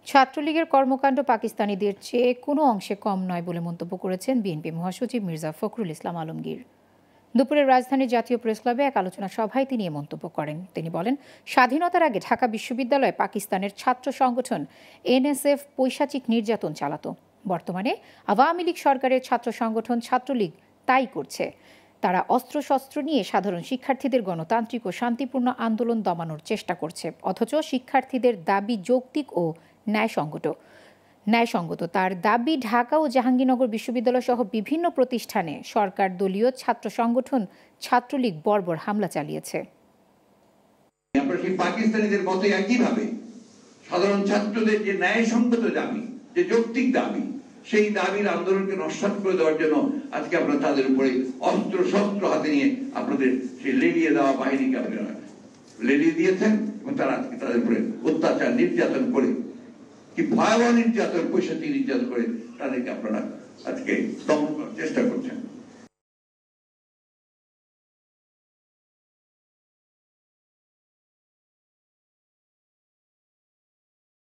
ছাত্রলীগের কর্মকাণ্ড পাকিস্তানিদের চেয়ে কোনো অংশে কম নয় বলে মন্তব্য করেছেন বিএনপি মহাসচিব মির্জা ফখরুল ইসলাম আলমগীর। দুপুরে রাজধানীর জাতীয় প্রেসক্লাবে এক আলোচনা সভায় তিনি এ মন্তব্য করেন। তিনি বলেন, স্বাধীনতার আগে ঢাকা বিশ্ববিদ্যালয়ে পাকিস্তানের ছাত্র সংগঠন এনএসএফ পৈশাচিক নির্যাতন চালাত। বর্তমানে আওয়ামী লীগ সরকারের ছাত্র সংগঠন ছাত্রলীগ তাই করছে। তারা অস্ত্রশস্ত্র নিয়ে সাধারণ শিক্ষার্থীদের গণতান্ত্রিক ও শান্তিপূর্ণ আন্দোলন দমানোর চেষ্টা করছে, অথচ শিক্ষার্থীদের দাবি যৌক্তিক ও ন্যায়সঙ্গত। তার দাবি, ঢাকা ও জাহাঙ্গীরনগর বিশ্ববিদ্যালয় সহ বিভিন্ন প্রতিষ্ঠানে সরকার দলীয় ছাত্র সংগঠন ছাত্রলীগ বর্বর হামলা চালিয়েছে। পাকিস্তানিদের মতো একইভাবে সাধারণ ছাত্রদের যে ন্যায়সঙ্গত দাবি, যে যৌক্তিক দাবি, সেই দাবির আন্দোলনকে নস্যাৎ করে দেওয়ার জন্য আজকে আপনারা তাদের উপরে অস্ত্র শস্ত্র হাতে নিয়ে আপনাদের সেই লেলিয়ে দেওয়া বাহিনীকে আপনারা লেলিয়ে দিয়েছেন এবং তারা আজকে তাদের উপরে অত্যাচার নির্যাতন করে, কি ভয়াবহ নির্যাতন, পৈশাচিক নির্যাতন করে তাদেরকে আপনারা আজকে দমন করার চেষ্টা করছেন।